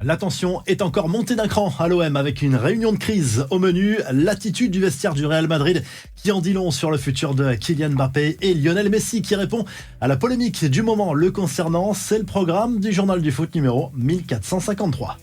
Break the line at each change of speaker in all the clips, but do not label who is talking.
La tension est encore montée d'un cran à l'OM avec une réunion de crise au menu. L'attitude du vestiaire du Real Madrid qui en dit long sur le futur de Kylian Mbappé et Lionel Messi qui répond à la polémique du moment le concernant. C'est le programme du journal du foot numéro 1453.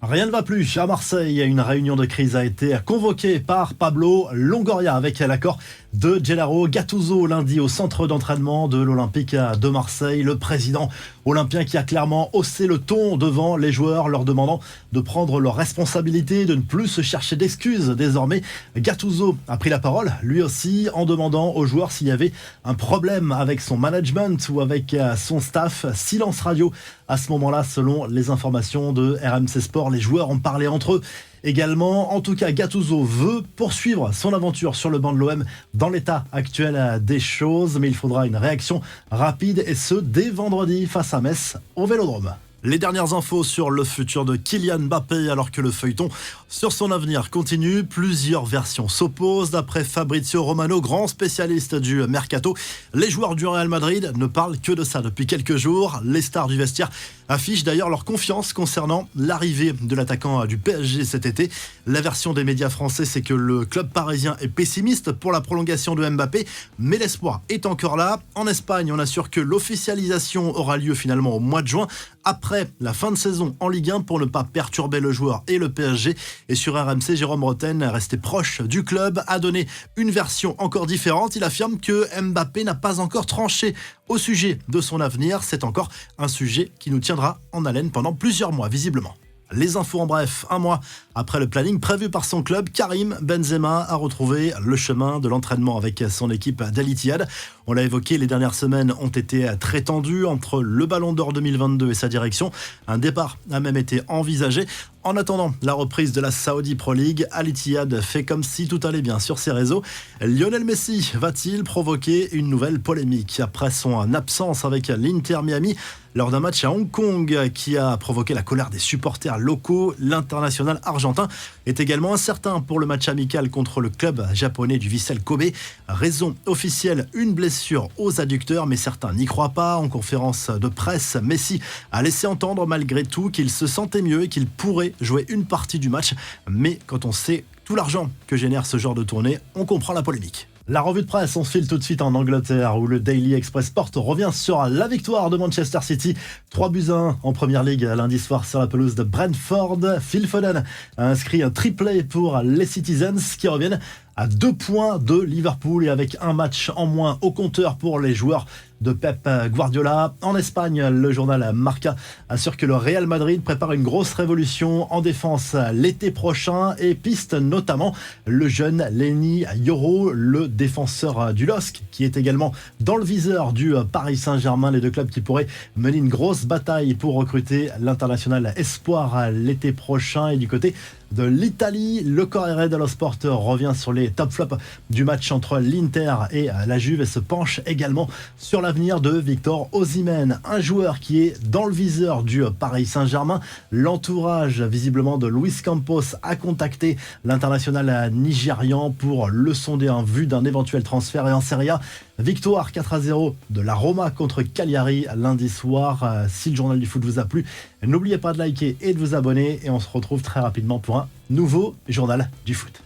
Rien ne va plus à Marseille. Une réunion de crise a été convoquée par Pablo Longoria avec l'accord de Gennaro Gattuso lundi au centre d'entraînement de l'Olympique de Marseille. Le président olympien qui a clairement haussé le ton devant les joueurs, leur demandant de prendre leurs responsabilités, de ne plus se chercher d'excuses désormais. Gattuso a pris la parole, lui aussi, en demandant aux joueurs s'il y avait un problème avec son management ou avec son staff. Silence radio à ce moment-là, selon les informations de RMC Sport. Les joueurs ont parlé entre eux également. En tout cas, Gattuso veut poursuivre son aventure sur le banc de l'OM dans l'état actuel des choses, mais il faudra une réaction rapide et ce, dès vendredi face à Metz au Vélodrome. Les dernières infos sur le futur de Kylian Mbappé alors que le feuilleton sur son avenir continue. Plusieurs versions s'opposent. D'après Fabrizio Romano, grand spécialiste du mercato, les joueurs du Real Madrid ne parlent que de ça depuis quelques jours. Les stars du vestiaire affichent d'ailleurs leur confiance concernant l'arrivée de l'attaquant du PSG cet été. La version des médias français, c'est que le club parisien est pessimiste pour la prolongation de Mbappé, mais l'espoir est encore là. En Espagne, on assure que l'officialisation aura lieu finalement au mois de juin, après la fin de saison en Ligue 1 pour ne pas perturber le joueur et le PSG. Et sur RMC, Jérôme Roten, resté proche du club, a donné une version encore différente. Il affirme que Mbappé n'a pas encore tranché au sujet de son avenir. C'est encore un sujet qui nous tiendra en haleine pendant plusieurs mois, visiblement. Les infos en bref, un mois après le planning prévu par son club, Karim Benzema a retrouvé le chemin de l'entraînement avec son équipe d'Al Ittihad. On l'a évoqué, les dernières semaines ont été très tendues entre le Ballon d'Or 2022 et sa direction. Un départ a même été envisagé. En attendant la reprise de la Saudi Pro League, Al Ittihad fait comme si tout allait bien sur ses réseaux. Lionel Messi va-t-il provoquer une nouvelle polémique après son absence avec l'Inter Miami lors d'un match à Hong Kong qui a provoqué la colère des supporters locaux? L'international argentin est également incertain pour le match amical contre le club japonais du Vissel Kobe. Raison officielle, une blessure aux adducteurs, mais certains n'y croient pas. En conférence de presse, Messi a laissé entendre malgré tout qu'il se sentait mieux et qu'il pourrait jouer une partie du match. Mais quand on sait tout l'argent que génère ce genre de tournée, on comprend la polémique. La revue de presse, on se file tout de suite en Angleterre où le Daily Express Sport revient sur la victoire de Manchester City. 3-1 en Première Ligue lundi soir sur la pelouse de Brentford. Phil Foden a inscrit un triplé pour les Citizens qui reviennent à 2 points de Liverpool et avec un match en moins au compteur pour les joueurs de Pep Guardiola. En Espagne, le journal Marca assure que le Real Madrid prépare une grosse révolution en défense l'été prochain et piste notamment le jeune Lenny Yoro, le défenseur du LOSC, qui est également dans le viseur du Paris Saint-Germain. Les deux clubs qui pourraient mener une grosse bataille pour recruter l'international espoir l'été prochain. Et du côté de l'Italie, le Corriere dello Sport revient sur les top flops du match entre l'Inter et la Juve et se penche également sur l'avenir de Victor Osimhen, un joueur qui est dans le viseur du Paris Saint-Germain. L'entourage visiblement de Luis Campos a contacté l'international nigérian pour le sonder en vue d'un éventuel transfert. Et en Serie A, victoire 4-0 de la Roma contre Cagliari lundi soir. Si le journal du foot vous a plu, n'oubliez pas de liker et de vous abonner et on se retrouve très rapidement pour un nouveau journal du foot.